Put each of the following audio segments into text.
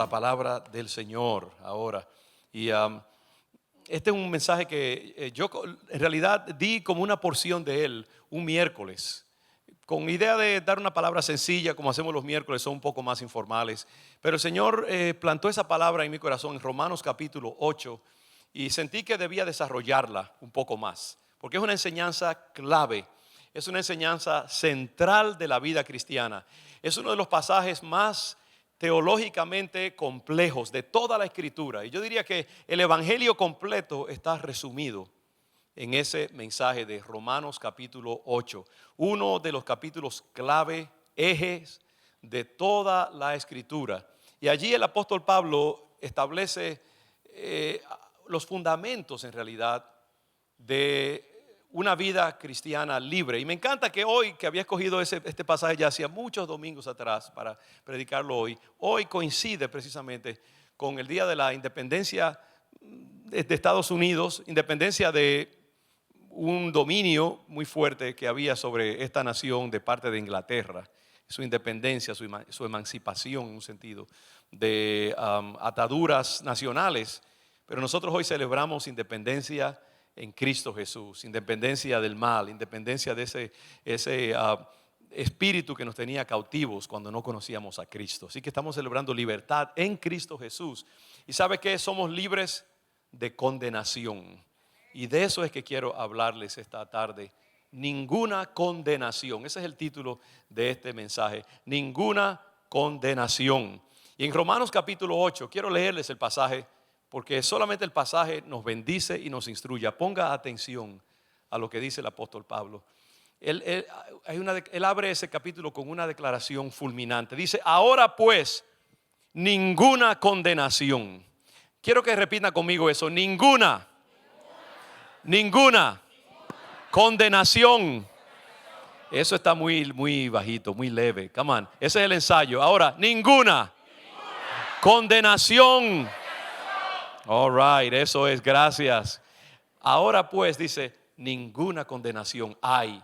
la palabra del Señor ahora. Y este es un mensaje que yo en realidad di como una porción de él un miércoles, con idea de dar una palabra sencilla, como hacemos los miércoles, son un poco más informales. Pero el Señor plantó esa palabra en mi corazón en Romanos capítulo 8 y sentí que debía desarrollarla un poco más, porque es una enseñanza clave, es una enseñanza central de la vida cristiana. Es uno de los pasajes más teológicamente complejos de toda la Escritura. Y yo diría que el Evangelio completo está resumido en ese mensaje de Romanos capítulo 8, uno de los capítulos clave, ejes de toda la Escritura. Y allí el apóstol Pablo establece los fundamentos en realidad de una vida cristiana libre. Y me encanta que hoy, que había escogido este pasaje ya hacía muchos domingos atrás para predicarlo hoy coincide precisamente con el día de la independencia de Estados Unidos, independencia de un dominio muy fuerte que había sobre esta nación de parte de Inglaterra, su independencia, su emancipación en un sentido de ataduras nacionales. Pero nosotros hoy celebramos independencia en Cristo Jesús, independencia del mal, independencia de ese espíritu que nos tenía cautivos cuando no conocíamos a Cristo. Así que estamos celebrando libertad en Cristo Jesús. ¿Y sabe qué? Somos libres de condenación. Y de eso es que quiero hablarles esta tarde. Ninguna condenación. Ese es el título de este mensaje. Ninguna condenación. Y en Romanos capítulo 8, quiero leerles el pasaje, porque solamente el pasaje nos bendice y nos instruye. Ponga atención a lo que dice el apóstol Pablo. Él abre ese capítulo con una declaración fulminante. Dice: ahora pues, ninguna condenación. Quiero que repita conmigo eso. Ninguna condenación. Eso está muy bajito, muy leve. Come on. Ese es el ensayo. Ahora, ninguna condenación. All right, eso es, gracias. Ahora pues, dice, ninguna condenación hay.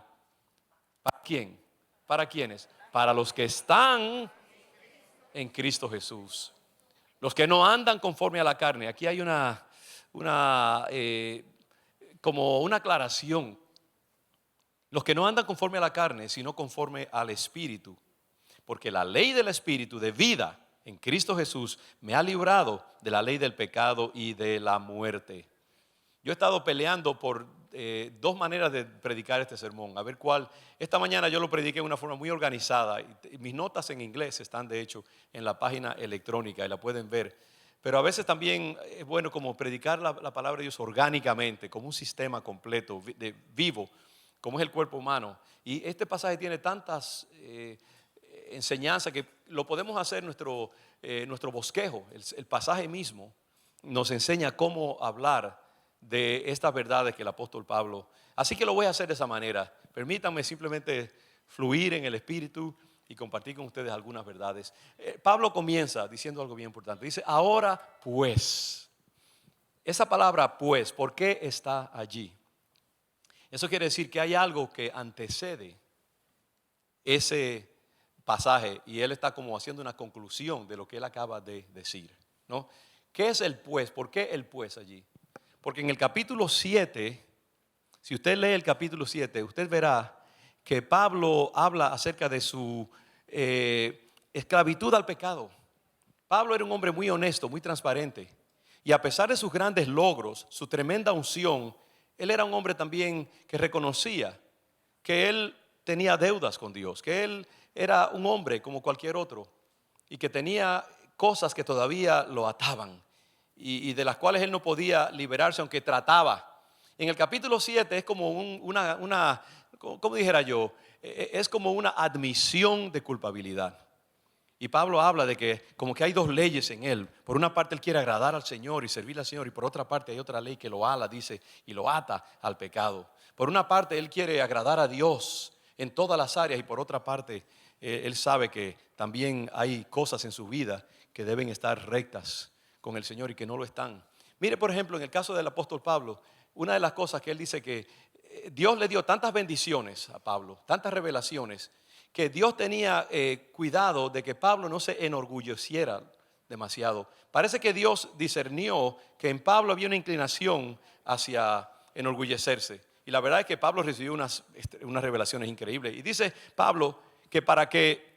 ¿Para quién? ¿Para quiénes? Para los que están en Cristo Jesús. Los que no andan conforme a la carne. Aquí hay como una aclaración. Los que no andan conforme a la carne, sino conforme al Espíritu. Porque la ley del Espíritu de vida en Cristo Jesús me ha librado de la ley del pecado y de la muerte. Yo he estado peleando por dos maneras de predicar este sermón. A ver cuál. Esta mañana yo lo prediqué de una forma muy organizada. Mis notas en inglés están de hecho en la página electrónica y la pueden ver. Pero a veces también es bueno como predicar la palabra de Dios orgánicamente, como un sistema completo, vivo, como es el cuerpo humano. Y este pasaje tiene tantas enseñanzas que lo podemos hacer nuestro bosquejo. El pasaje mismo nos enseña cómo hablar de estas verdades que el apóstol Pablo. Así que lo voy a hacer de esa manera. Permítanme simplemente fluir en el Espíritu y compartir con ustedes algunas verdades. Pablo comienza diciendo algo bien importante. Dice: ahora pues. Esa palabra pues, ¿por qué está allí? Eso quiere decir que hay algo que antecede ese pasaje y él está como haciendo una conclusión de lo que él acaba de decir, ¿no? ¿Qué es el pues? ¿Por qué el pues allí? Porque en el capítulo 7, si usted lee el capítulo 7, usted verá que Pablo habla acerca de su esclavitud al pecado. Pablo era un hombre muy honesto, muy transparente. Y a pesar de sus grandes logros, su tremenda unción, él era un hombre también que reconocía que él tenía deudas con Dios, que él era un hombre como cualquier otro y que tenía cosas que todavía lo ataban y de las cuales él no podía liberarse aunque trataba. En el capítulo 7 es como ¿cómo dijera yo? Es como una admisión de culpabilidad. Y Pablo habla de que como que hay dos leyes en él. Por una parte él quiere agradar al Señor y servir al Señor, y por otra parte hay otra ley que lo ala, dice, y lo ata al pecado. Por una parte él quiere agradar a Dios en todas las áreas, y por otra parte él sabe que también hay cosas en su vida que deben estar rectas con el Señor y que no lo están. Mire, por ejemplo, en el caso del apóstol Pablo, una de las cosas que él dice que Dios le dio tantas bendiciones a Pablo, tantas revelaciones, que Dios tenía cuidado de que Pablo no se enorgulleciera demasiado. Parece que Dios discernió que en Pablo había una inclinación hacia enorgullecerse. Y la verdad es que Pablo recibió unas revelaciones increíbles. Y dice Pablo que para que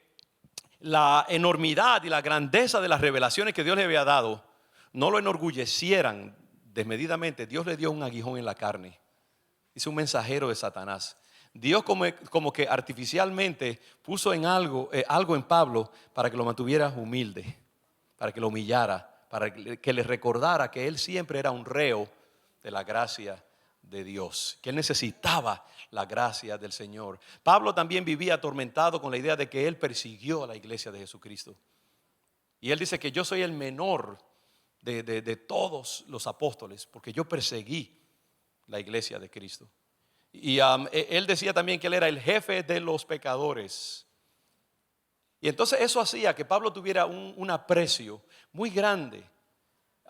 la enormidad y la grandeza de las revelaciones que Dios le había dado no lo enorgullecieran desmedidamente, Dios le dio un aguijón en la carne. Dice un mensajero de Satanás. Dios como que artificialmente puso en algo en Pablo para que lo mantuviera humilde, para que lo humillara, para que le recordara que él siempre era un reo de la gracia de Dios, que él necesitaba la gracia del Señor. Pablo también vivía atormentado con la idea de que él persiguió a la iglesia de Jesucristo. Y él dice que yo soy el menor de todos los apóstoles, porque yo perseguí la iglesia de Cristo. Y él decía también que él era el jefe de los pecadores. Y entonces eso hacía que Pablo tuviera un aprecio muy grande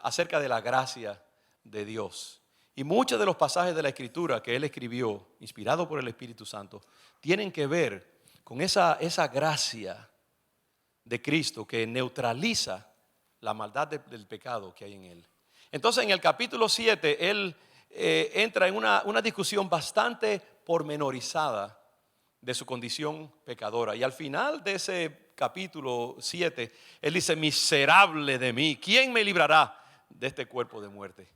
acerca de la gracia de Dios. Y muchos de los pasajes de la Escritura que él escribió, inspirado por el Espíritu Santo, tienen que ver con esa gracia de Cristo que neutraliza la maldad del pecado que hay en él. Entonces en el capítulo 7 él entra en una discusión bastante pormenorizada de su condición pecadora. Y al final de ese capítulo 7 él dice: miserable de mí, ¿quién me librará de este cuerpo de muerte?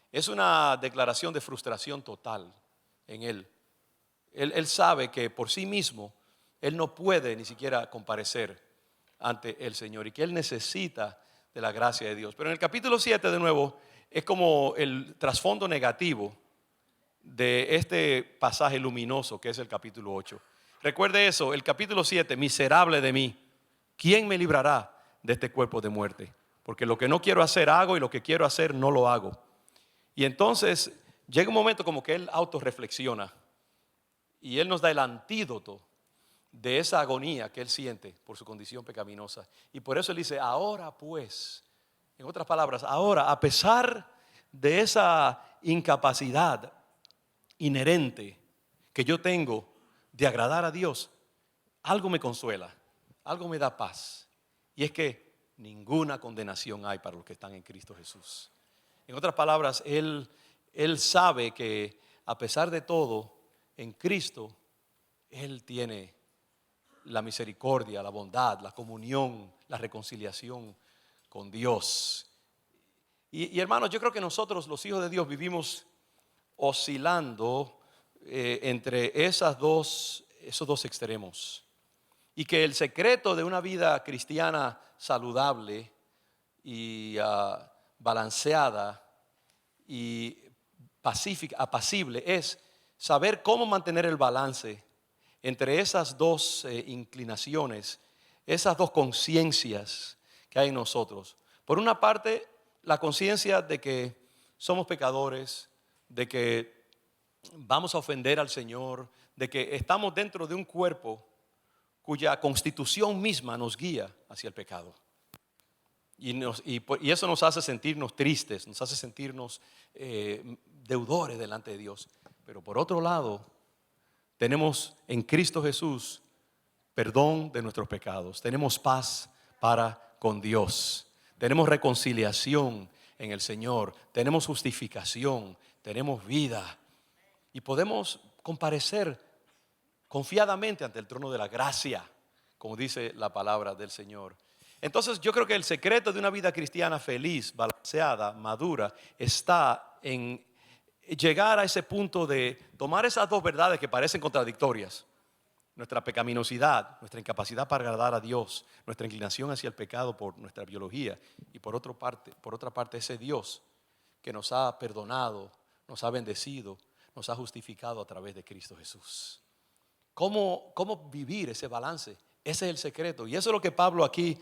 Es una declaración de frustración total en él. Él sabe que por sí mismo él no puede ni siquiera comparecer ante el Señor y que él necesita de la gracia de Dios. Pero en el capítulo 7 de nuevo es como el trasfondo negativo de este pasaje luminoso que es el capítulo 8. Recuerde eso, el capítulo 7, miserable de mí, ¿quién me librará de este cuerpo de muerte? Porque lo que no quiero hacer hago y lo que quiero hacer no lo hago. Y entonces llega un momento como que él autorreflexiona y él nos da el antídoto de esa agonía que él siente por su condición pecaminosa. Y por eso él dice: ahora pues, en otras palabras, ahora, a pesar de esa incapacidad inherente que yo tengo de agradar a Dios, algo me consuela, algo me da paz. Y es que ninguna condenación hay para los que están en Cristo Jesús. En otras palabras, él sabe que a pesar de todo, en Cristo, él tiene la misericordia, la bondad, la comunión, la reconciliación con Dios. Y hermanos, yo creo que nosotros los hijos de Dios vivimos oscilando entre esos dos extremos. Y que el secreto de una vida cristiana saludable y balanceada y pacífica, apacible, es saber cómo mantener el balance entre esas dos inclinaciones, esas dos conciencias que hay en nosotros. Por una parte, la conciencia de que somos pecadores, de que vamos a ofender al Señor, de que estamos dentro de un cuerpo cuya constitución misma nos guía hacia el pecado. Y eso nos hace sentirnos tristes, nos hace sentirnos deudores delante de Dios. Pero por otro lado, tenemos en Cristo Jesús perdón de nuestros pecados. Tenemos paz para con Dios. Tenemos reconciliación en el Señor. Tenemos justificación. Tenemos vida. Y podemos comparecer confiadamente ante el trono de la gracia, como dice la palabra del Señor. Entonces yo creo que el secreto de una vida cristiana feliz, balanceada, madura, está en llegar a ese punto de tomar esas dos verdades que parecen contradictorias: nuestra pecaminosidad, nuestra incapacidad para agradar a Dios, nuestra inclinación hacia el pecado por nuestra biología, y por otra parte ese Dios que nos ha perdonado, nos ha bendecido, nos ha justificado a través de Cristo Jesús. ¿Cómo vivir ese balance? Ese es el secreto, y eso es lo que Pablo aquí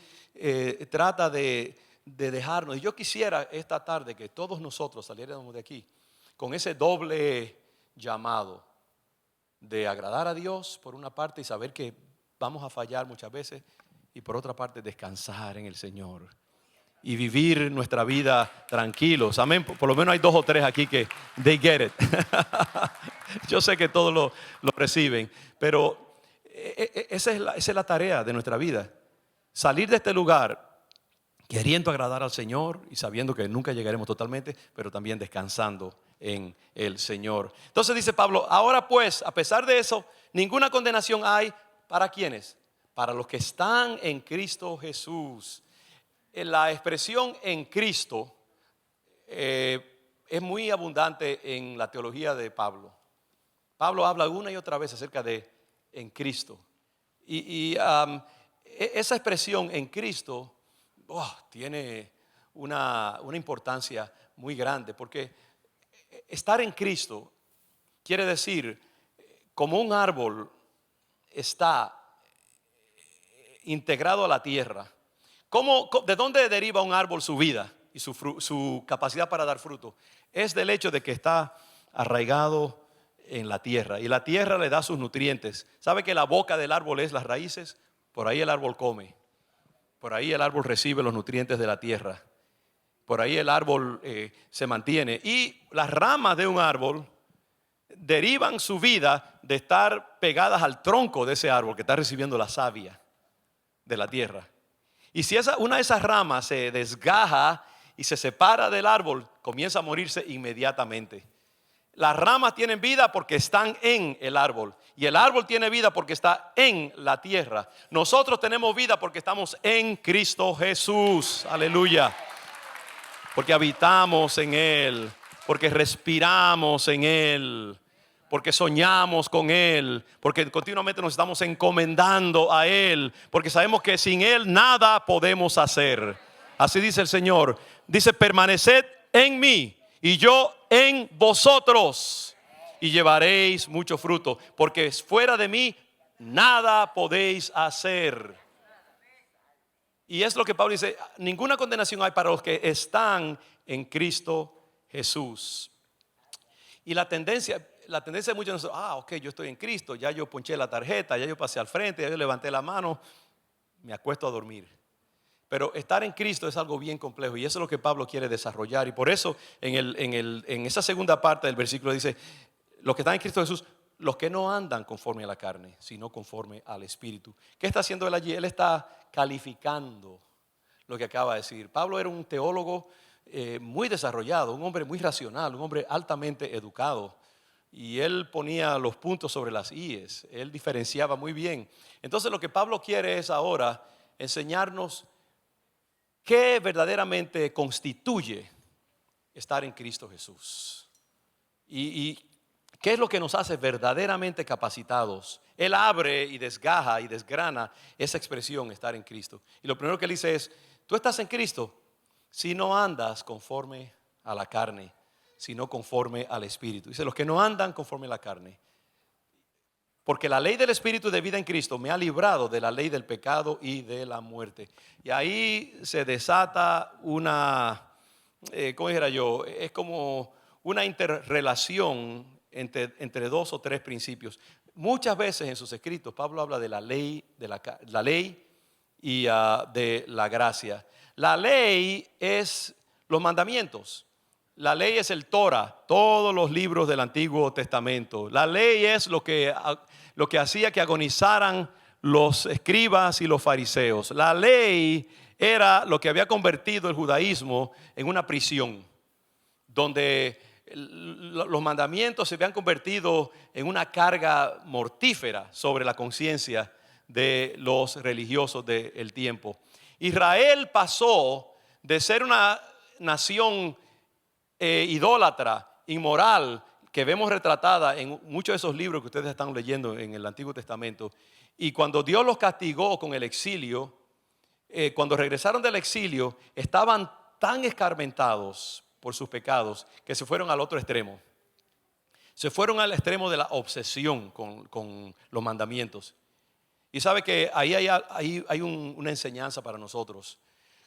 trata de dejarnos. Y yo quisiera esta tarde que todos nosotros saliéramos de aquí con ese doble llamado de agradar a Dios por una parte y saber que vamos a fallar muchas veces, y por otra parte descansar en el Señor y vivir nuestra vida tranquilos. Amén. Por lo menos hay 2 o 3 aquí que they get it. Yo sé que todos lo reciben, pero esa es la tarea de nuestra vida. Salir de este lugar queriendo agradar al Señor y sabiendo que nunca llegaremos totalmente, pero también descansando en el Señor. Entonces dice Pablo, ahora pues, a pesar de eso, ninguna condenación hay para ¿quiénes? Para los que están en Cristo Jesús. La expresión en Cristo es muy abundante en la teología de Pablo. Pablo habla una y otra vez acerca de en Cristo. Esa expresión en Cristo tiene una importancia muy grande, porque estar en Cristo quiere decir, como un árbol está integrado a la tierra. ¿De dónde deriva un árbol su vida y su capacidad para dar fruto? Es del hecho de que está arraigado en la tierra y la tierra le da sus nutrientes. ¿Sabe que la boca del árbol es las raíces? Por ahí el árbol come, por ahí el árbol recibe los nutrientes de la tierra, por ahí el árbol se mantiene. Y las ramas de un árbol derivan su vida de estar pegadas al tronco de ese árbol que está recibiendo la savia de la tierra. Y si una de esas ramas se desgaja y se separa del árbol, comienza a morirse inmediatamente. Las ramas tienen vida porque están en el árbol. Y el árbol tiene vida porque está en la tierra. Nosotros tenemos vida porque estamos en Cristo Jesús. Aleluya. Porque habitamos en Él. Porque respiramos en Él. Porque soñamos con Él. Porque continuamente nos estamos encomendando a Él. Porque sabemos que sin Él nada podemos hacer. Así dice el Señor. Dice, permaneced en mí y yo en vosotros, y llevaréis mucho fruto, porque fuera de mí nada podéis hacer. Y es lo que Pablo dice, ninguna condenación hay para los que están en Cristo Jesús. Y la tendencia de muchos de nosotros, ok, yo estoy en Cristo, ya yo ponché la tarjeta, ya yo pasé al frente, ya yo levanté la mano, me acuesto a dormir. Pero estar en Cristo es algo bien complejo y eso es lo que Pablo quiere desarrollar. Y por eso en esa segunda parte del versículo dice, los que están en Cristo Jesús, los que no andan conforme a la carne, sino conforme al Espíritu. ¿Qué está haciendo él allí? Él está calificando lo que acaba de decir. Pablo era un teólogo muy desarrollado, un hombre muy racional, un hombre altamente educado. Y él ponía los puntos sobre las íes, él diferenciaba muy bien. Entonces lo que Pablo quiere es ahora enseñarnos ¿qué verdaderamente constituye estar en Cristo Jesús? ¿Y qué es lo que nos hace verdaderamente capacitados? Él abre y desgaja y desgrana esa expresión, estar en Cristo. Y lo primero que él dice es, tú estás en Cristo si no andas conforme a la carne, sino conforme al Espíritu. Dice, los que no andan conforme a la carne. Porque la ley del Espíritu de vida en Cristo me ha librado de la ley del pecado y de la muerte. Y ahí se desata una, ¿cómo dijera yo? Es como una interrelación entre dos o tres principios. Muchas veces en sus escritos Pablo habla de la ley, la ley y de la gracia. La ley es los mandamientos. La ley es el Torah, todos los libros del Antiguo Testamento. La ley es lo que hacía que agonizaran los escribas y los fariseos. La ley era lo que había convertido el judaísmo en una prisión, donde los mandamientos se habían convertido en una carga mortífera sobre la conciencia de los religiosos del tiempo. Israel pasó de ser una nación idólatra, inmoral, que vemos retratada en muchos de esos libros que ustedes están leyendo en el Antiguo Testamento. Y cuando Dios los castigó con el exilio, cuando regresaron del exilio, estaban tan escarmentados por sus pecados que se fueron al otro extremo. Se fueron al extremo de la obsesión con los mandamientos. Y sabe que ahí hay una enseñanza para nosotros.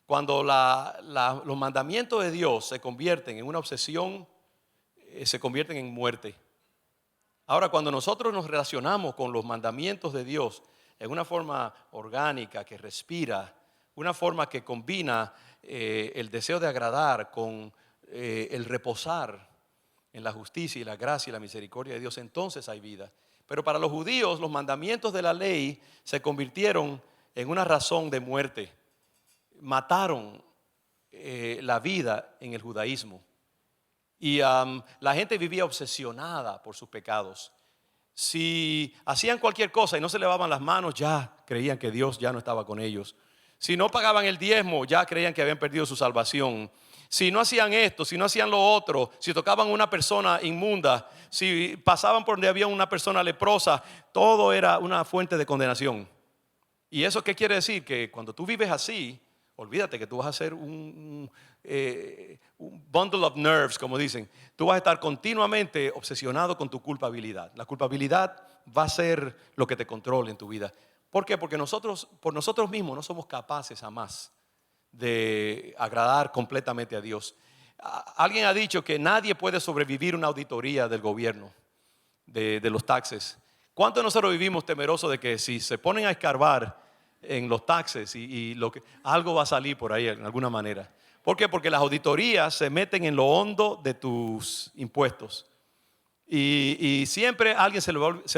Cuando los mandamientos de Dios se convierten en una obsesión, se convierten en muerte. Ahora, cuando nosotros nos relacionamos con los mandamientos de Dios en una forma orgánica, que respira, una forma que combina el deseo de agradar con el reposar en la justicia y la gracia y la misericordia de Dios, entonces hay vida. Pero para los judíos, los mandamientos de la ley se convirtieron en una razón de muerte. Mataron la vida en el judaísmo. Y la gente vivía obsesionada por sus pecados. Si hacían cualquier cosa y no se lavaban las manos, ya creían que Dios ya no estaba con ellos. Si no pagaban el diezmo, ya creían que habían perdido su salvación. Si no hacían esto, si no hacían lo otro, si tocaban a una persona inmunda, si pasaban por donde había una persona leprosa, todo era una fuente de condenación. ¿Y eso qué quiere decir? Que cuando tú vives así, olvídate que tú vas a ser un bundle of nerves, como dicen. Tú vas a estar continuamente obsesionado con tu culpabilidad. La culpabilidad va a ser lo que te controle en tu vida. ¿Por qué? Porque nosotros, por nosotros mismos, no somos capaces jamás de agradar completamente a Dios. Alguien ha dicho que nadie puede sobrevivir una auditoría del gobierno, de los taxes. ¿Cuántos de nosotros vivimos temerosos de que si se ponen a escarbar en los taxes y algo va a salir por ahí en alguna manera? ¿Por qué? Porque las auditorías se meten en lo hondo de tus impuestos. Y siempre a alguien se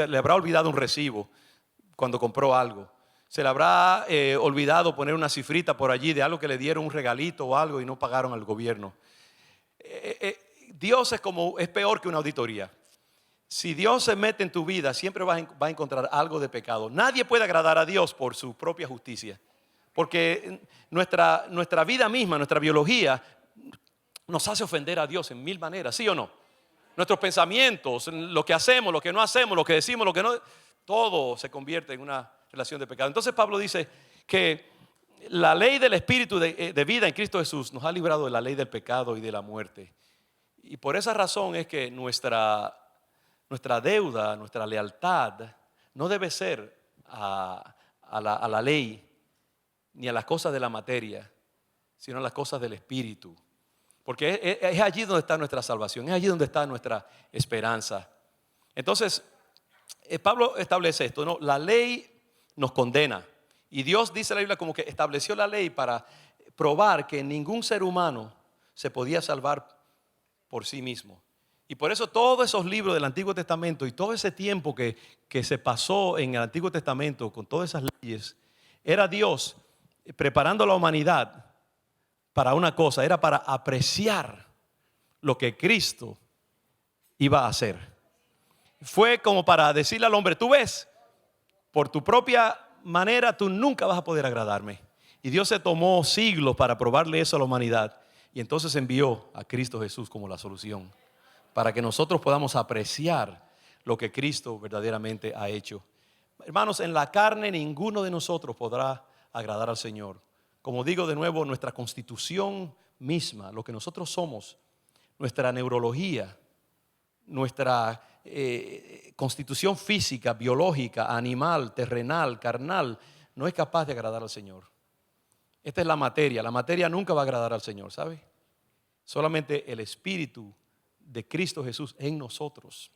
le habrá olvidado un recibo cuando compró algo. Se le habrá olvidado poner una cifrita por allí de algo que le dieron un regalito o algo y no pagaron al gobierno. Dios es peor que una auditoría. Si Dios se mete en tu vida, siempre va a encontrar algo de pecado. Nadie puede agradar a Dios por su propia justicia. Porque nuestra vida misma, nuestra biología, nos hace ofender a Dios en mil maneras, ¿sí o no? Nuestros pensamientos, lo que hacemos, lo que no hacemos, lo que decimos, lo que no, todo se convierte en una relación de pecado. Entonces Pablo dice que la ley del Espíritu de vida en Cristo Jesús nos ha librado de la ley del pecado y de la muerte. Y por esa razón es que nuestra deuda, nuestra lealtad no debe ser a la ley ni a las cosas de la materia, sino a las cosas del Espíritu. Porque es allí donde está nuestra salvación, es allí donde está nuestra esperanza. Entonces, Pablo establece esto, ¿no? La ley nos condena. Y Dios dice en la Biblia como que estableció la ley para probar que ningún ser humano se podía salvar por sí mismo. Y por eso todos esos libros del Antiguo Testamento y todo ese tiempo que se pasó en el Antiguo Testamento con todas esas leyes, era Dios preparando a la humanidad para una cosa, era para apreciar lo que Cristo iba a hacer. Fue como para decirle al hombre, tú ves, por tu propia manera tú nunca vas a poder agradarme. Y Dios se tomó siglos para probarle eso a la humanidad. Y entonces envió a Cristo Jesús como la solución, para que nosotros podamos apreciar lo que Cristo verdaderamente ha hecho. Hermanos, en la carne ninguno de nosotros podrá agradar al Señor. Como digo de nuevo, nuestra constitución misma, lo que nosotros somos, nuestra neurología, nuestra constitución física, biológica, animal, terrenal, carnal, no es capaz de agradar al Señor. Esta es la materia nunca va a agradar al Señor, ¿sabe? Solamente el Espíritu de Cristo Jesús en nosotros.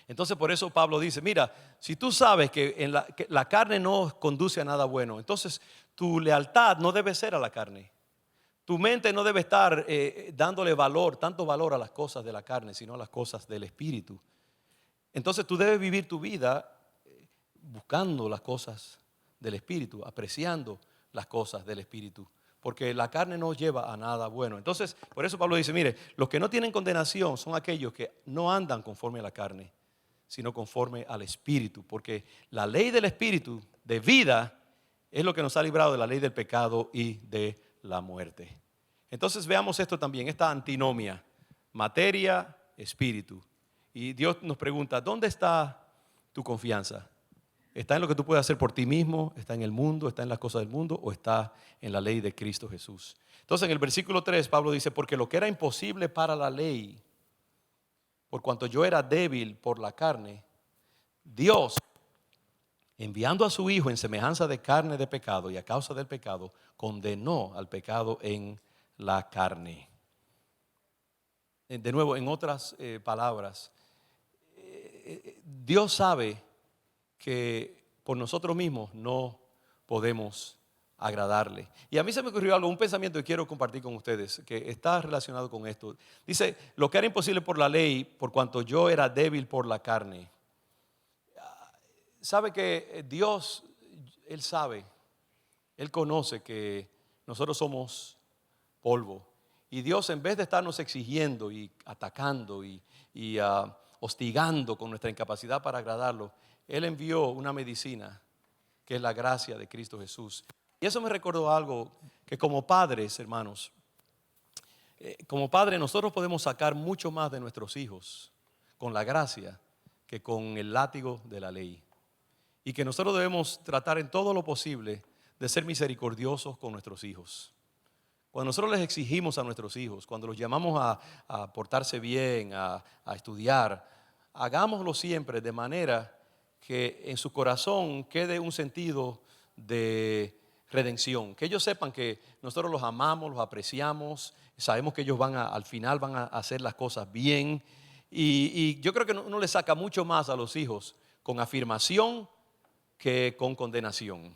Entonces por eso Pablo dice, mira, si tú sabes que la carne no conduce a nada bueno, entonces tu lealtad no debe ser a la carne. Tu mente no debe estar dándole tanto valor a las cosas de la carne, sino a las cosas del Espíritu. Entonces tú debes vivir tu vida buscando las cosas del Espíritu, apreciando las cosas del Espíritu, porque la carne no lleva a nada bueno. Entonces, por eso Pablo dice, mire, los que no tienen condenación son aquellos que no andan conforme a la carne, sino conforme al Espíritu, porque la ley del Espíritu de vida es lo que nos ha librado de la ley del pecado y de la muerte. Entonces veamos esto también, esta antinomia, materia, espíritu. Y Dios nos pregunta, ¿dónde está tu confianza? ¿Está en lo que tú puedes hacer por ti mismo? ¿Está en el mundo? ¿Está en las cosas del mundo? ¿O está en la ley de Cristo Jesús? Entonces en el versículo 3 Pablo dice, porque lo que era imposible para la ley, por cuanto yo era débil por la carne, Dios, enviando a su Hijo en semejanza de carne de pecado y a causa del pecado, condenó al pecado en la carne. De nuevo, en otras palabras, Dios sabe que por nosotros mismos no podemos agradarle. Y a mí se me ocurrió algo, un pensamiento que quiero compartir con ustedes, que está relacionado con esto. Dice, lo que era imposible por la ley, por cuanto yo era débil por la carne. Sabe que Dios, Él sabe, Él conoce que nosotros somos polvo. Y Dios, en vez de estarnos exigiendo y atacando y hostigando con nuestra incapacidad para agradarlo, Él envió una medicina que es la gracia de Cristo Jesús. Y eso me recordó algo que como padres, hermanos, como padres nosotros podemos sacar mucho más de nuestros hijos con la gracia que con el látigo de la ley. Y que nosotros debemos tratar en todo lo posible de ser misericordiosos con nuestros hijos. Cuando nosotros les exigimos a nuestros hijos, cuando los llamamos a portarse bien, a estudiar, hagámoslo siempre de manera que en su corazón quede un sentido de redención. Que ellos sepan que nosotros los amamos, los apreciamos, sabemos que ellos al final van a hacer las cosas bien. Y yo creo que uno le saca mucho más a los hijos con afirmación que con condenación.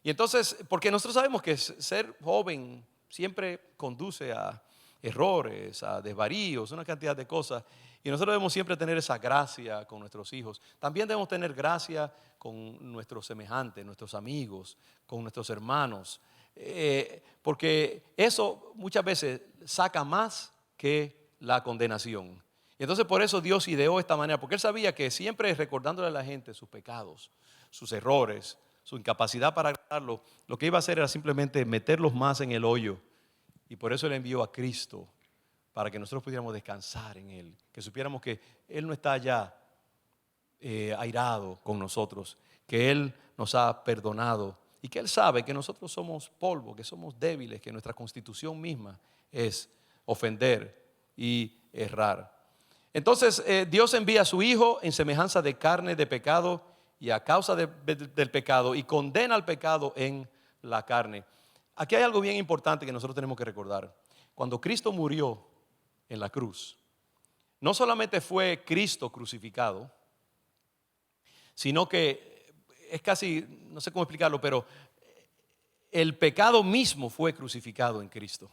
Y entonces, porque nosotros sabemos que ser joven siempre conduce a errores, a desvaríos, una cantidad de cosas. Y nosotros debemos siempre tener esa gracia con nuestros hijos. También debemos tener gracia con nuestros semejantes, nuestros amigos, con nuestros hermanos. Porque eso muchas veces saca más que la condenación. Y entonces por eso Dios ideó esta manera, porque Él sabía que siempre recordándole a la gente sus pecados, sus errores, su incapacidad para agradarlo, lo que iba a hacer era simplemente meterlos más en el hoyo. Y por eso Él envió a Cristo, para que nosotros pudiéramos descansar en Él, que supiéramos que Él no está ya airado con nosotros, que Él nos ha perdonado y que Él sabe que nosotros somos polvo, que somos débiles, que nuestra constitución misma es ofender y errar. Entonces Dios envía a su Hijo en semejanza de carne de pecado y a causa del pecado, y condena al pecado en la carne. Aquí hay algo bien importante que nosotros tenemos que recordar. Cuando Cristo murió en la cruz, no solamente fue Cristo crucificado, sino que es casi, no sé cómo explicarlo, pero el pecado mismo fue crucificado en Cristo.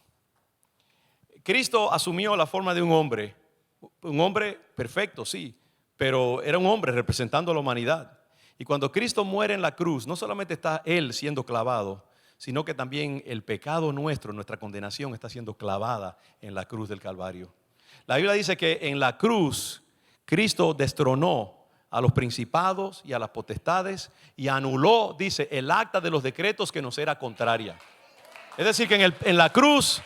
Cristo asumió la forma de un hombre perfecto, sí, pero era un hombre representando a la humanidad. Y cuando Cristo muere en la cruz, no solamente está Él siendo clavado, sino que también el pecado nuestro, nuestra condenación está siendo clavada en la cruz del Calvario. La Biblia dice que en la cruz Cristo destronó a los principados y a las potestades y anuló, dice, el acta de los decretos que nos era contraria. Es decir, que en la cruz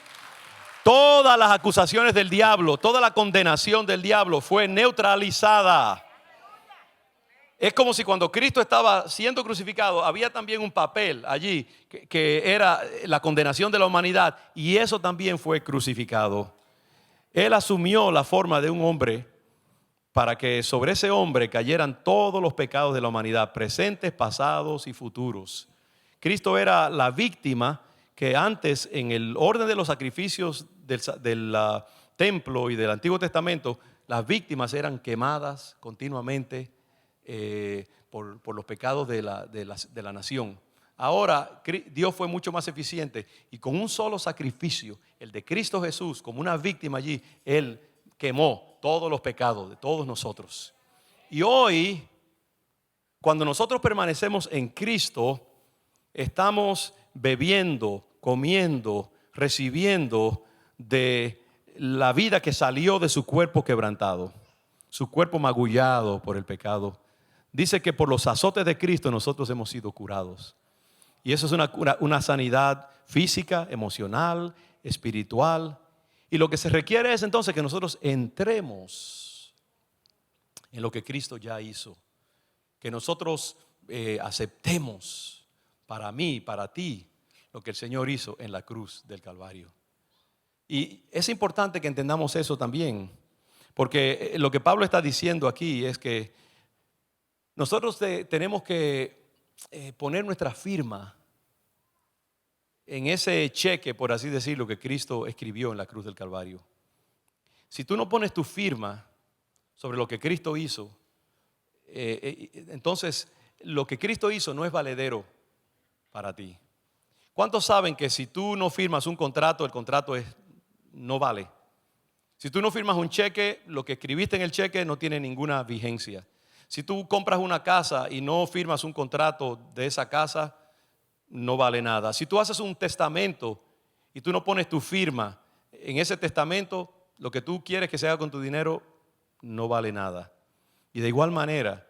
todas las acusaciones del diablo, toda la condenación del diablo fue neutralizada. Es como si cuando Cristo estaba siendo crucificado había también un papel allí que era la condenación de la humanidad, y eso también fue crucificado. Él asumió la forma de un hombre para que sobre ese hombre cayeran todos los pecados de la humanidad, presentes, pasados y futuros. Cristo era la víctima que antes, en el orden de los sacrificios del templo y del Antiguo Testamento, las víctimas eran quemadas continuamente por los pecados de la nación. Ahora Dios fue mucho más eficiente y con un solo sacrificio, el de Cristo Jesús, como una víctima allí, Él quemó todos los pecados de todos nosotros. Y hoy, cuando nosotros permanecemos en Cristo, estamos bebiendo, comiendo, recibiendo de la vida que salió de su cuerpo quebrantado, su cuerpo magullado por el pecado. Dice que por los azotes de Cristo nosotros hemos sido curados. Y eso es una sanidad física, emocional, espiritual. Y lo que se requiere es entonces que nosotros entremos en lo que Cristo ya hizo. Que nosotros aceptemos para mí, para ti, lo que el Señor hizo en la cruz del Calvario. Y es importante que entendamos eso también, porque lo que Pablo está diciendo aquí es que nosotros tenemos que poner nuestra firma en ese cheque, por así decirlo, que Cristo escribió en la cruz del Calvario. Si tú no pones tu firma sobre lo que Cristo hizo, entonces lo que Cristo hizo no es valedero para ti. ¿Cuántos saben que si tú no firmas un contrato, el contrato no vale? Si tú no firmas un cheque, lo que escribiste en el cheque no tiene ninguna vigencia. Si tú compras una casa y no firmas un contrato de esa casa, no vale nada. Si tú haces un testamento y tú no pones tu firma en ese testamento, lo que tú quieres que se haga con tu dinero no vale nada. Y de igual manera,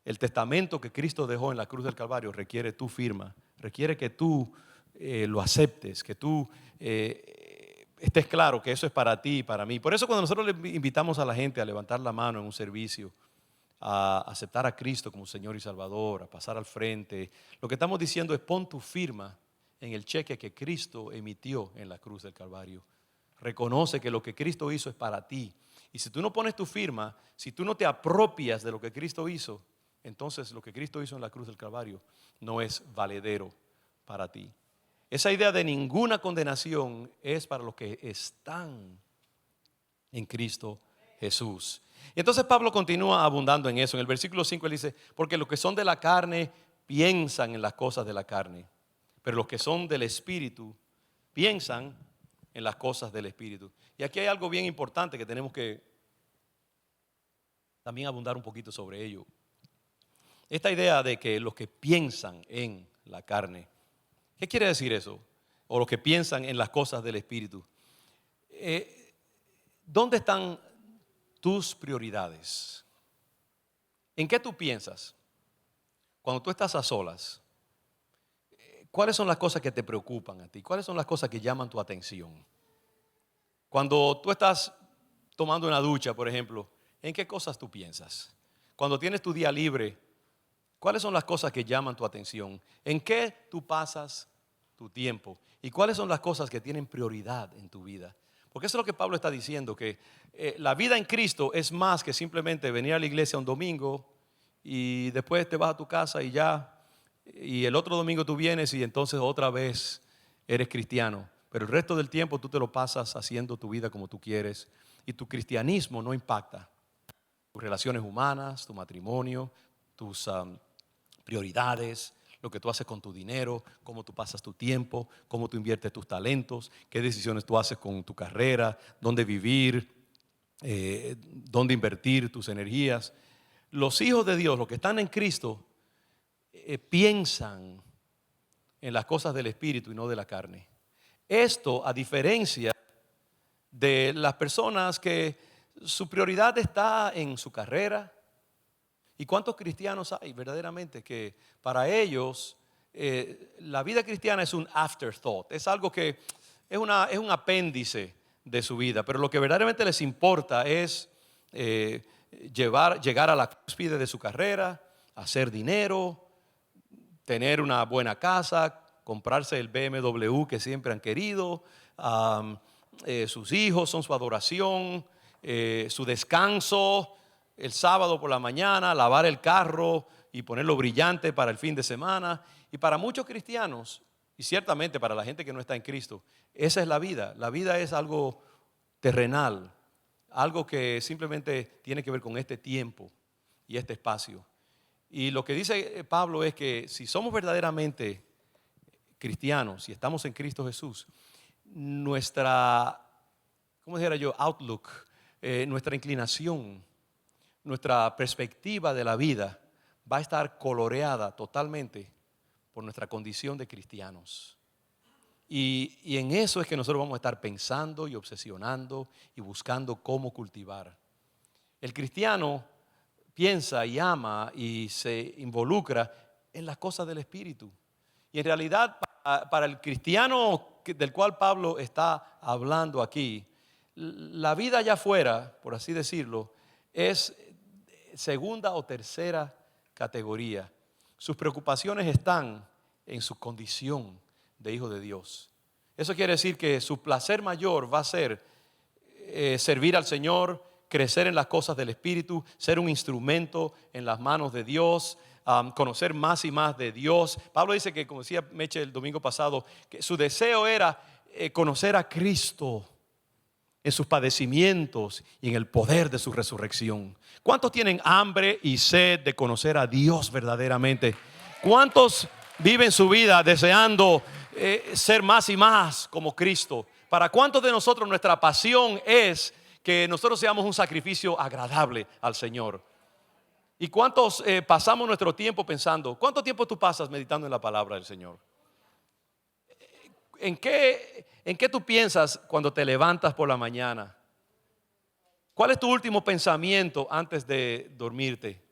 el testamento que Cristo dejó en la cruz del Calvario requiere tu firma, requiere que tú lo aceptes, que tú estés claro que eso es para ti y para mí. Por eso cuando nosotros le invitamos a la gente a levantar la mano en un servicio, a aceptar a Cristo como Señor y Salvador, a pasar al frente, lo que estamos diciendo es pon tu firma en el cheque que Cristo emitió en la cruz del Calvario. Reconoce que lo que Cristo hizo es para ti. Y si tú no pones tu firma, si tú no te apropias de lo que Cristo hizo, entonces lo que Cristo hizo en la cruz del Calvario no es valedero para ti. Esa idea de ninguna condenación es para los que están en Cristo Jesús. Y entonces Pablo continúa abundando en eso. En el versículo 5 él dice, porque los que son de la carne piensan en las cosas de la carne, pero los que son del Espíritu piensan en las cosas del Espíritu. Y aquí hay algo bien importante que tenemos que también abundar un poquito sobre ello. Esta idea de que los que piensan en la carne, ¿qué quiere decir eso? O los que piensan en las cosas del Espíritu. ¿Dónde están tus prioridades? ¿En qué tú piensas? Cuando tú estás a solas, ¿cuáles son las cosas que te preocupan a ti? ¿Cuáles son las cosas que llaman tu atención? Cuando tú estás tomando una ducha, por ejemplo, ¿en qué cosas tú piensas? Cuando tienes tu día libre, ¿cuáles son las cosas que llaman tu atención? ¿En qué tú pasas tu tiempo? ¿Y cuáles son las cosas que tienen prioridad en tu vida? Porque eso es lo que Pablo está diciendo, que la vida en Cristo es más que simplemente venir a la iglesia un domingo y después te vas a tu casa y ya, y el otro domingo tú vienes y entonces otra vez eres cristiano. Pero el resto del tiempo tú te lo pasas haciendo tu vida como tú quieres y tu cristianismo no impacta tus relaciones humanas, tu matrimonio, tus prioridades, lo que tú haces con tu dinero, cómo tú pasas tu tiempo, cómo tú inviertes tus talentos, qué decisiones tú haces con tu carrera, dónde vivir, dónde invertir tus energías. Los hijos de Dios, los que están en Cristo, piensan en las cosas del Espíritu y no de la carne. Esto a diferencia de las personas que su prioridad está en su carrera. ¿Y cuántos cristianos hay verdaderamente que para ellos la vida cristiana es un afterthought? Es algo que es un apéndice de su vida, pero lo que verdaderamente les importa es llegar a la cúspide de su carrera, hacer dinero, tener una buena casa, comprarse el BMW que siempre han querido, sus hijos son su adoración, su descanso, el sábado por la mañana, lavar el carro y ponerlo brillante para el fin de semana. Y para muchos cristianos, y ciertamente para la gente que no está en Cristo, esa es la vida. La vida es algo terrenal, algo que simplemente tiene que ver con este tiempo y este espacio. Y lo que dice Pablo es que si somos verdaderamente cristianos y estamos en Cristo Jesús, nuestra, ¿cómo dijera yo? Outlook, nuestra inclinación, nuestra perspectiva de la vida va a estar coloreada totalmente por nuestra condición de cristianos. Y en eso es que nosotros vamos a estar pensando y obsesionando y buscando cómo cultivar. El cristiano piensa y ama y se involucra en las cosas del Espíritu. Y en realidad para el cristiano del cual Pablo está hablando aquí, la vida allá afuera, por así decirlo, es segunda o tercera categoría. Sus preocupaciones están en su condición de hijo de Dios. Eso quiere decir que su placer mayor va a ser servir al Señor, crecer en las cosas del Espíritu, ser un instrumento en las manos de Dios, conocer más y más de Dios. Pablo dice que, como decía Meche el domingo pasado, que su deseo era conocer a Cristo en sus padecimientos y en el poder de su resurrección. ¿Cuántos tienen hambre y sed de conocer a Dios verdaderamente? ¿Cuántos viven su vida deseando ser más y más como Cristo? ¿Para cuántos de nosotros nuestra pasión es que nosotros seamos un sacrificio agradable al Señor? ¿Y cuántos pasamos nuestro tiempo pensando? ¿Cuánto tiempo tú pasas meditando en la palabra del Señor? en qué tú piensas cuando te levantas por la mañana? ¿Cuál es tu último pensamiento antes de dormirte?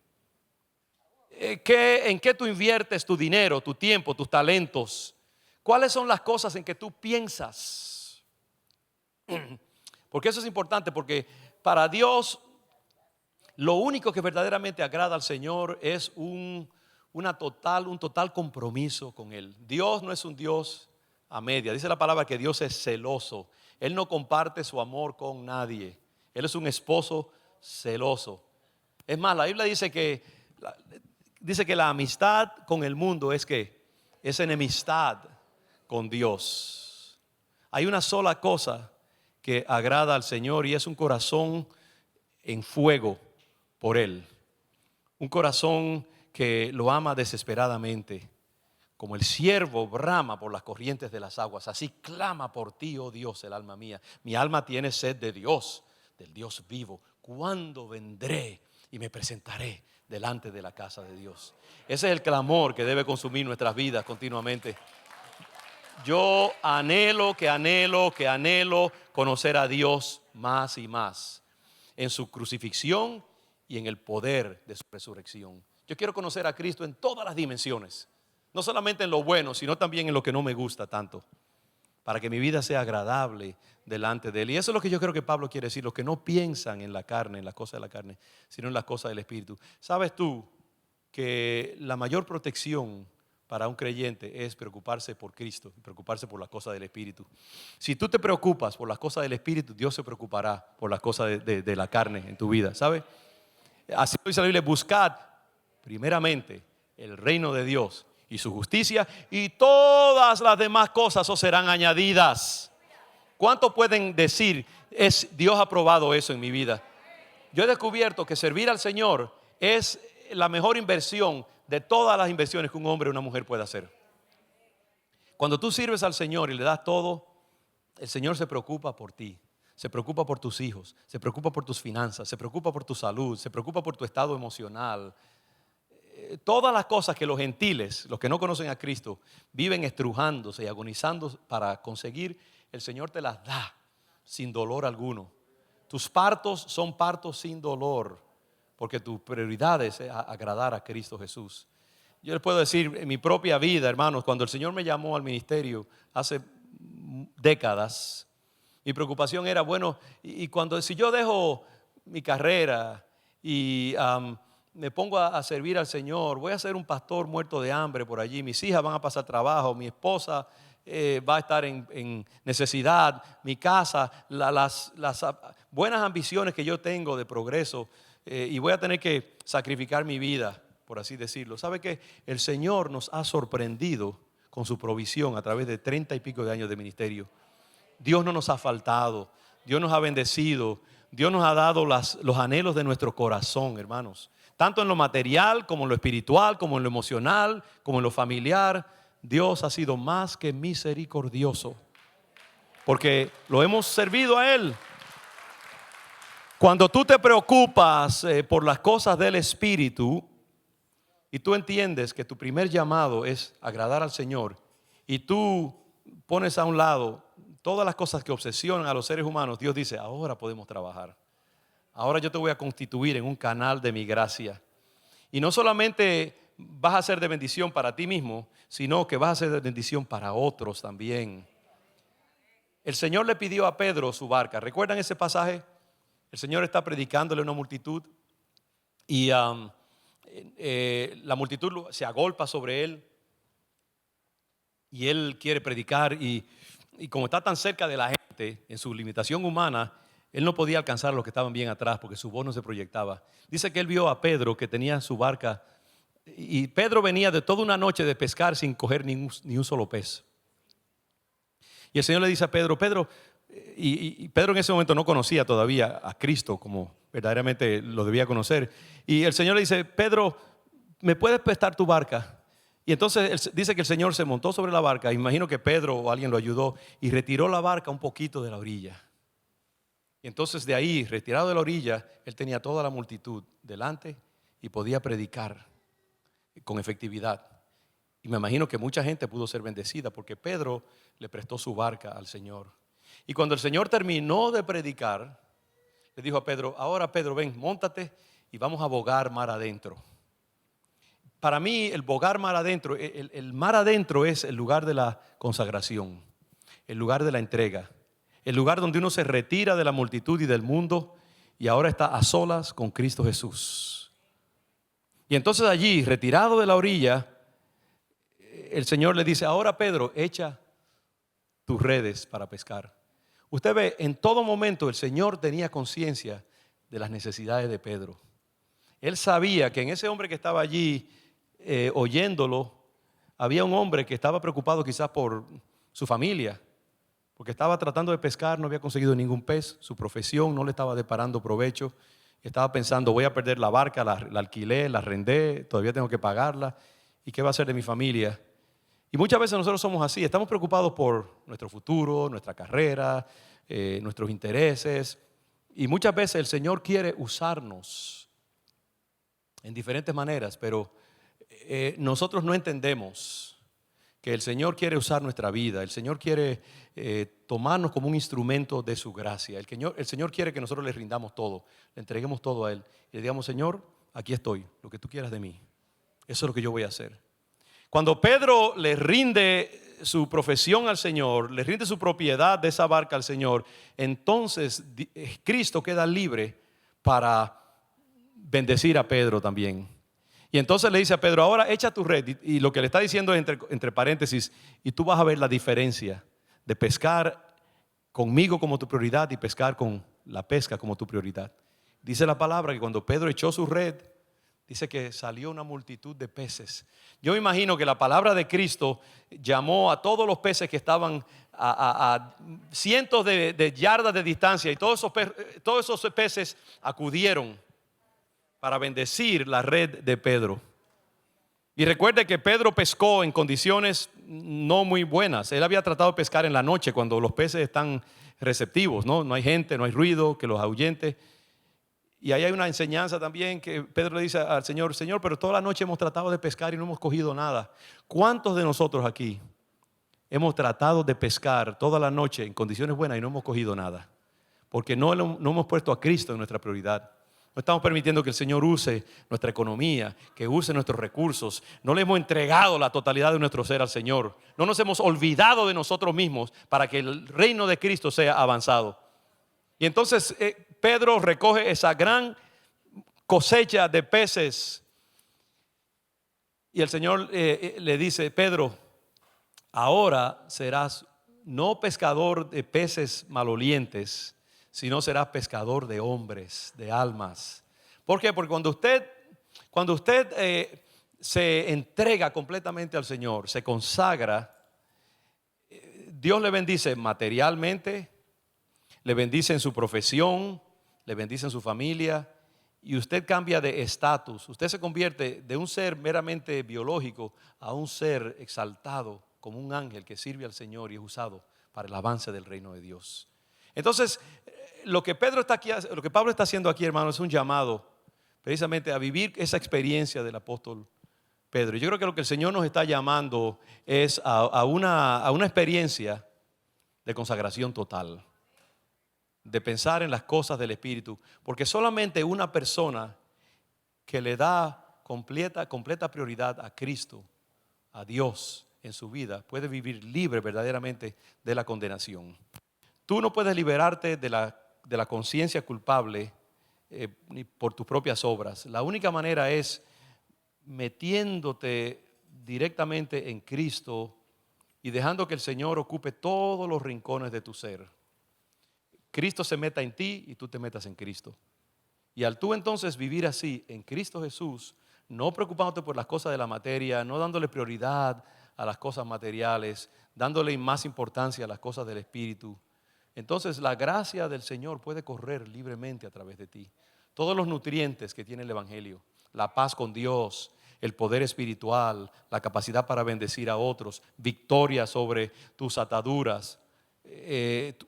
¿En qué tú inviertes tu dinero, tu tiempo, tus talentos? ¿Cuáles son las cosas en que tú piensas? Porque eso es importante, porque para Dios lo único que verdaderamente agrada al Señor es un total compromiso con Él. Dios no es un Dios a media. Dice la palabra que Dios es celoso. Él no comparte su amor con nadie. Él es un esposo celoso. Es más, la Biblia dice que la amistad con el mundo es enemistad con Dios. Hay una sola cosa que agrada al Señor y es un corazón en fuego por Él. Un corazón que lo ama desesperadamente. Como el ciervo brama por las corrientes de las aguas, así clama por ti, oh Dios, el alma mía. Mi alma tiene sed de Dios, del Dios vivo. ¿Cuándo vendré y me presentaré delante de la casa de Dios? Ese es el clamor que debe consumir nuestras vidas continuamente. Yo anhelo conocer a Dios más y más en su crucifixión y en el poder de su resurrección. Yo quiero conocer a Cristo en todas las dimensiones, no solamente en lo bueno, sino también en lo que no me gusta tanto, para que mi vida sea agradable delante de Él. Y eso es lo que yo creo que Pablo quiere decir, los que no piensan en la carne, en las cosas de la carne, sino en las cosas del Espíritu. ¿Sabes tú que la mayor protección para un creyente es preocuparse por Cristo, preocuparse por las cosas del Espíritu? Si tú te preocupas por las cosas del Espíritu, Dios se preocupará por las cosas de la carne en tu vida, ¿sabes? Así dice la Biblia: buscad primeramente el reino de Dios y su justicia, y todas las demás cosas os serán añadidas. ¿Cuántos pueden decir, Dios ha probado eso en mi vida? Yo he descubierto que servir al Señor es la mejor inversión de todas las inversiones que un hombre o una mujer puede hacer. Cuando tú sirves al Señor y le das todo, el Señor se preocupa por ti, se preocupa por tus hijos, se preocupa por tus finanzas, se preocupa por tu salud, se preocupa por tu estado emocional. Todas las cosas que los gentiles, los que no conocen a Cristo, viven estrujándose y agonizando para conseguir, el Señor te las da sin dolor alguno. Tus partos son partos sin dolor, porque tu prioridad es agradar a Cristo Jesús. Yo les puedo decir, en mi propia vida, hermanos, cuando el Señor me llamó al ministerio hace décadas, mi preocupación era, bueno, si yo dejo mi carrera y me pongo a servir al Señor, voy a ser un pastor muerto de hambre por allí, mis hijas van a pasar trabajo, mi esposa va a estar en necesidad, mi casa, las buenas ambiciones que yo tengo de progreso, y voy a tener que sacrificar mi vida, por así decirlo. ¿Sabe qué? El Señor nos ha sorprendido con su provisión a través de 30 y pico de años de ministerio. Dios no nos ha faltado, Dios nos ha bendecido, Dios nos ha dado los anhelos de nuestro corazón, hermanos. Tanto en lo material, como en lo espiritual, como en lo emocional, como en lo familiar. Dios ha sido más que misericordioso, porque lo hemos servido a Él. Cuando tú te preocupas por las cosas del Espíritu y tú entiendes que tu primer llamado es agradar al Señor, y tú pones a un lado todas las cosas que obsesionan a los seres humanos, Dios dice: ahora podemos trabajar. Ahora yo te voy a constituir en un canal de mi gracia. Y no solamente vas a ser de bendición para ti mismo, sino que vas a ser de bendición para otros también. El Señor le pidió a Pedro su barca. ¿Recuerdan ese pasaje? El Señor está predicándole a una multitud y la multitud se agolpa sobre él y él quiere predicar, y como está tan cerca de la gente, en su limitación humana, él no podía alcanzar a los que estaban bien atrás porque su voz no se proyectaba. Dice que él vio a Pedro, que tenía su barca, y Pedro venía de toda una noche de pescar sin coger ni un solo pez. Y el Señor le dice a Pedro, y Pedro en ese momento no conocía todavía a Cristo como verdaderamente lo debía conocer. Y el Señor le dice: Pedro, ¿me puedes prestar tu barca? Y entonces dice que el Señor se montó sobre la barca. Imagino que Pedro o alguien lo ayudó y retiró la barca un poquito de la orilla. Y entonces de ahí, retirado de la orilla, él tenía toda la multitud delante y podía predicar con efectividad. Y me imagino que mucha gente pudo ser bendecida porque Pedro le prestó su barca al Señor. Y cuando el Señor terminó de predicar, le dijo a Pedro: ahora Pedro, ven, móntate y vamos a bogar mar adentro. Para mí el bogar mar adentro, el mar adentro es el lugar de la consagración, el lugar de la entrega, el lugar donde uno se retira de la multitud y del mundo y ahora está a solas con Cristo Jesús. Y entonces allí, retirado de la orilla, el Señor le dice: ahora Pedro, echa tus redes para pescar. Usted ve, en todo momento el Señor tenía conciencia de las necesidades de Pedro. Él sabía que en ese hombre que estaba allí oyéndolo, había un hombre que estaba preocupado quizás por su familia, porque estaba tratando de pescar, no había conseguido ningún pez, su profesión no le estaba deparando provecho, estaba pensando: voy a perder la barca, la alquilé, la arrendé, todavía tengo que pagarla, ¿y qué va a hacer de mi familia? Y muchas veces nosotros somos así, estamos preocupados por nuestro futuro, nuestra carrera, nuestros intereses, y muchas veces el Señor quiere usarnos en diferentes maneras, pero nosotros no entendemos que el Señor quiere usar nuestra vida. El Señor quiere tomarnos como un instrumento de su gracia. El Señor quiere que nosotros le rindamos todo, le entreguemos todo a Él y le digamos: Señor, aquí estoy, lo que tú quieras de mí, eso es lo que yo voy a hacer. Cuando Pedro le rinde su profesión al Señor, le rinde su propiedad de esa barca al Señor, entonces Cristo queda libre para bendecir a Pedro también. Y entonces le dice a Pedro: ahora echa tu red. Y lo que le está diciendo es entre paréntesis: y tú vas a ver la diferencia de pescar conmigo como tu prioridad y pescar con la pesca como tu prioridad. Dice la palabra que cuando Pedro echó su red, dice que salió una multitud de peces. Yo me imagino que la palabra de Cristo llamó a todos los peces que estaban a cientos de yardas de distancia, y todos esos peces acudieron para bendecir la red de Pedro. Y recuerde que Pedro pescó en condiciones no muy buenas. Él había tratado de pescar en la noche cuando los peces están receptivos, no hay gente, no hay ruido que los ahuyente. Y ahí hay una enseñanza también que Pedro le dice al Señor: Señor, pero toda la noche hemos tratado de pescar y no hemos cogido nada. ¿Cuántos de nosotros aquí hemos tratado de pescar toda la noche en condiciones buenas y no hemos cogido nada? Porque no hemos puesto a Cristo en nuestra prioridad. No estamos permitiendo que el Señor use nuestra economía, que use nuestros recursos. No le hemos entregado la totalidad de nuestro ser al Señor. No nos hemos olvidado de nosotros mismos para que el reino de Cristo sea avanzado. Y entonces Pedro recoge esa gran cosecha de peces. Y el Señor le dice: Pedro, ahora serás no pescador de peces malolientes, sino serás pescador de hombres, de almas. ¿Por qué? Porque cuando usted se entrega completamente al Señor, se consagra, Dios le bendice materialmente, le bendice en su profesión, le bendice en su familia, y usted cambia de estatus. Usted se convierte de un ser meramente biológico a un ser exaltado como un ángel que sirve al Señor y es usado para el avance del reino de Dios. Entonces, lo que Pablo está haciendo aquí, hermano, es un llamado precisamente a vivir esa experiencia del apóstol Pedro. Yo creo que lo que el Señor nos está llamando es a una experiencia de consagración total, de pensar en las cosas del Espíritu, porque solamente una persona que le da completa prioridad a Cristo, a Dios en su vida, puede vivir libre verdaderamente de la condenación. Tú no puedes liberarte de la conciencia culpable ni por tus propias obras. La única manera es metiéndote directamente en Cristo y dejando que el Señor ocupe todos los rincones de tu ser. Cristo se meta en ti y tú te metas en Cristo. Y al tú entonces vivir así en Cristo Jesús, no preocupándote por las cosas de la materia, no dándole prioridad a las cosas materiales, dándole más importancia a las cosas del Espíritu, entonces la gracia del Señor puede correr libremente a través de ti. Todos los nutrientes que tiene el Evangelio, la paz con Dios, el poder espiritual, la capacidad para bendecir a otros, victoria sobre tus ataduras,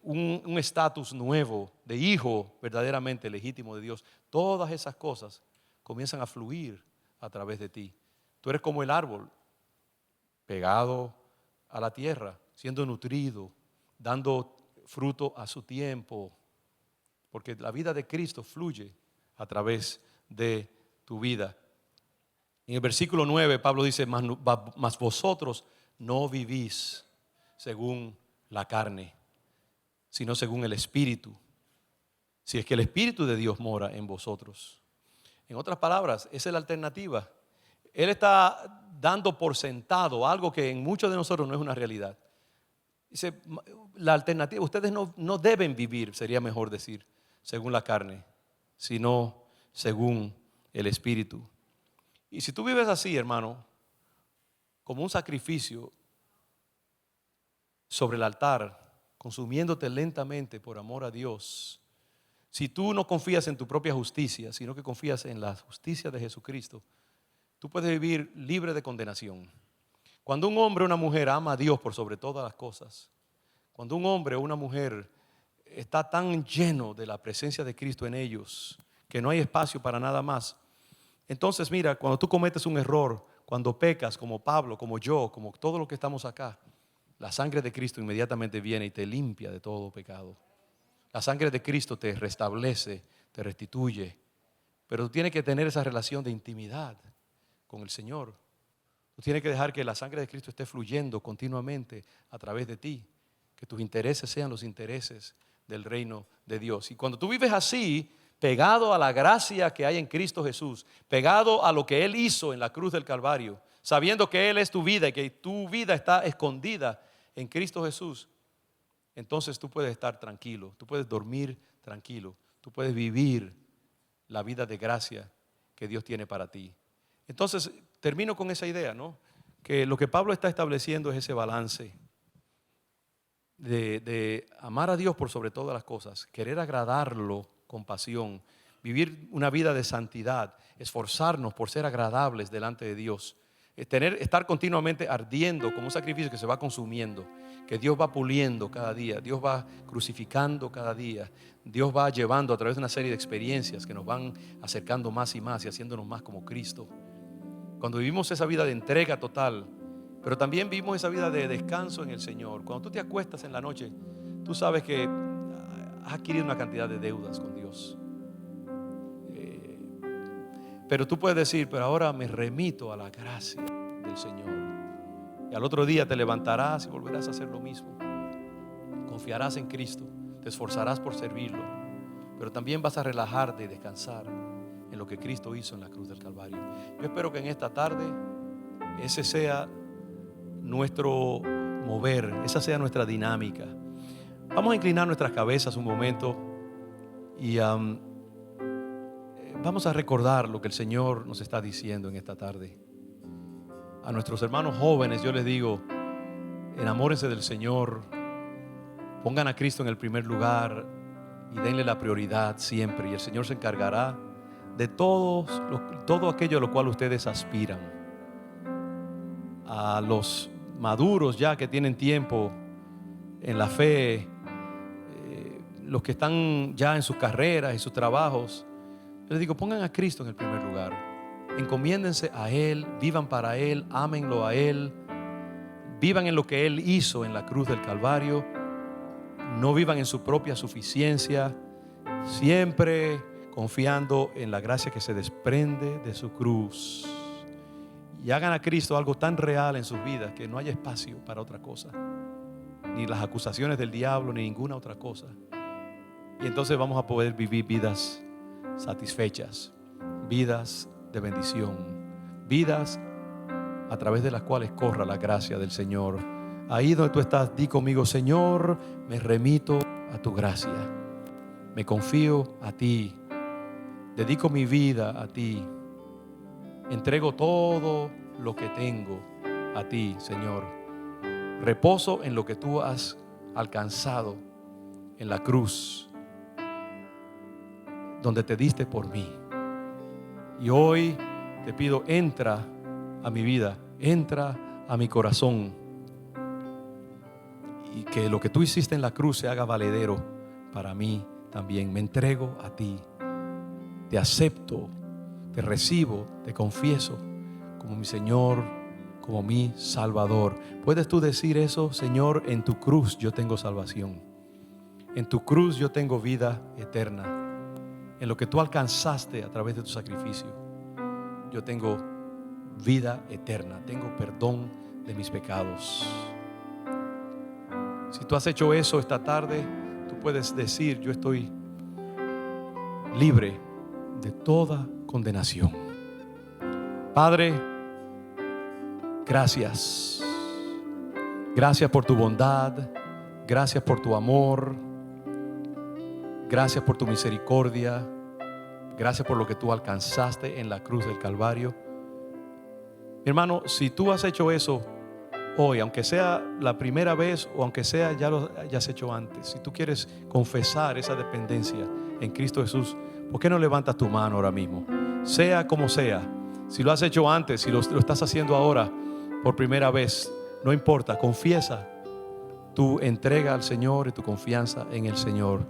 un estatus nuevo de hijo verdaderamente legítimo de Dios. Todas esas cosas comienzan a fluir a través de ti. Tú eres como el árbol. pegado a la tierra, siendo nutrido, dando fruto a su tiempo, porque la vida de Cristo fluye a través de tu vida. En el versículo 9 Pablo dice, mas vosotros no vivís según la carne, sino según el Espíritu, si es que el Espíritu de Dios mora en vosotros. En otras palabras, esa es la alternativa. Él está dando por sentado algo que en muchos de nosotros no es una realidad. Dice, la alternativa, ustedes no deben vivir, sería mejor decir, según la carne, sino según el Espíritu. Y si tú vives así, hermano, como un sacrificio sobre el altar, consumiéndote lentamente por amor a Dios, si tú no confías en tu propia justicia, sino que confías en la justicia de Jesucristo, tú puedes vivir libre de condenación. Cuando un hombre o una mujer ama a Dios por sobre todas las cosas, cuando un hombre o una mujer está tan lleno de la presencia de Cristo en ellos, que no hay espacio para nada más, entonces mira, cuando tú cometes un error, cuando pecas como Pablo, como yo, como todos los que estamos acá, la sangre de Cristo inmediatamente viene y te limpia de todo pecado. La sangre de Cristo te restablece, te restituye, pero tú tienes que tener esa relación de intimidad con el Señor. Tú tienes que dejar que la sangre de Cristo esté fluyendo continuamente a través de ti, que tus intereses sean los intereses del reino de Dios. Y cuando tú vives así, pegado a la gracia que hay en Cristo Jesús, pegado a lo que Él hizo en la cruz del Calvario, sabiendo que Él es tu vida y que tu vida está escondida en Cristo Jesús, entonces tú puedes estar tranquilo, tú puedes dormir tranquilo, tú puedes vivir la vida de gracia que Dios tiene para ti. Entonces termino con esa idea, ¿no? Que lo que Pablo está estableciendo es ese balance de amar a Dios por sobre todas las cosas, querer agradarlo con pasión, vivir una vida de santidad, esforzarnos por ser agradables delante de Dios, estar continuamente ardiendo como un sacrificio que se va consumiendo, que Dios va puliendo cada día, Dios va crucificando cada día, Dios va llevando a través de una serie de experiencias que nos van acercando más y más y haciéndonos más como Cristo. Cuando vivimos esa vida de entrega total, pero también vivimos esa vida de descanso en el Señor. Cuando tú te acuestas en la noche, tú sabes que has adquirido una cantidad de deudas con Dios. Pero tú puedes decir, pero ahora me remito a la gracia del Señor. Y al otro día te levantarás y volverás a hacer lo mismo. Confiarás en Cristo, te esforzarás por servirlo, pero también vas a relajarte y descansar en lo que Cristo hizo en la cruz del Calvario. Yo espero que en esta tarde ese sea nuestro mover, esa sea nuestra dinámica. Vamos a inclinar nuestras cabezas un momento y vamos a recordar lo que el Señor nos está diciendo en esta tarde. A nuestros hermanos jóvenes yo les digo, enamórense del Señor, pongan a Cristo en el primer lugar y denle la prioridad siempre, y el Señor se encargará de todo aquello a lo cual ustedes aspiran. A los maduros ya que tienen tiempo en la fe, los que están ya en sus carreras, en sus trabajos, yo les digo, pongan a Cristo en el primer lugar, encomiéndense a Él, vivan para Él, ámenlo a Él, vivan en lo que Él hizo en la cruz del Calvario, no vivan en su propia suficiencia, siempre confiando en la gracia que se desprende de su cruz. Y hagan a Cristo algo tan real en sus vidas que no haya espacio para otra cosa, ni las acusaciones del diablo, ni ninguna otra cosa. Y entonces vamos a poder vivir vidas satisfechas, vidas de bendición, vidas a través de las cuales corra la gracia del Señor. Ahí donde tú estás, di conmigo, Señor, me remito a tu gracia, me confío a ti, dedico mi vida a ti, entrego todo lo que tengo a ti, Señor. Reposo en lo que tú has alcanzado en la cruz, donde te diste por mí. Y hoy te pido, entra a mi vida, entra a mi corazón, y que lo que tú hiciste en la cruz se haga valedero para mí también. Me entrego a ti, te acepto, te recibo, te confieso como mi Señor, como mi Salvador. ¿Puedes tú decir eso? Señor, en tu cruz yo tengo salvación. En tu cruz yo tengo vida eterna. En lo que tú alcanzaste a través de tu sacrificio, yo tengo vida eterna. Tengo perdón de mis pecados. Si tú has hecho eso esta tarde, tú puedes decir: yo estoy libre de toda condenación. Padre, gracias. Gracias por tu bondad. Gracias por tu amor. Gracias por tu misericordia. Gracias por lo que tú alcanzaste en la cruz del Calvario. Mi hermano, si tú has hecho eso hoy, aunque sea la primera vez o aunque sea ya lo hayas hecho antes, si tú quieres confesar esa dependencia en Cristo Jesús, ¿por qué no levantas tu mano ahora mismo? Sea como sea, si lo has hecho antes, si lo estás haciendo ahora por primera vez, no importa, confiesa tu entrega al Señor y tu confianza en el Señor.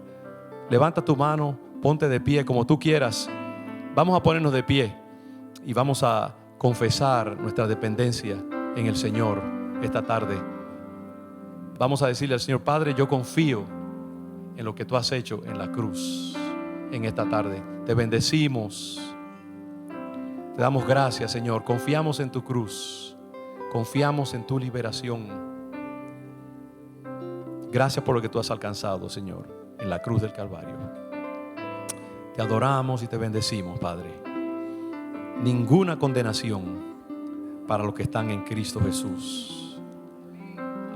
Levanta tu mano, ponte de pie como tú quieras. Vamos a ponernos de pie y vamos a confesar nuestra dependencia en el Señor esta tarde. Vamos a decirle al Señor: Padre, yo confío en lo que tú has hecho en la cruz en esta tarde. Te bendecimos, te damos gracias, Señor. Confiamos en tu cruz, confiamos en tu liberación. Gracias por lo que tú has alcanzado, Señor, en la cruz del Calvario. Te adoramos y te bendecimos, Padre. Ninguna condenación para los que están en Cristo Jesús.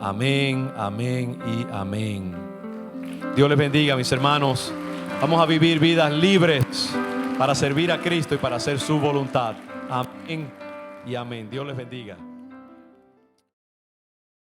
Amén, amén y amén. Dios les bendiga, mis hermanos. Vamos a vivir vidas libres para servir a Cristo y para hacer su voluntad. Amén y amén. Dios les bendiga.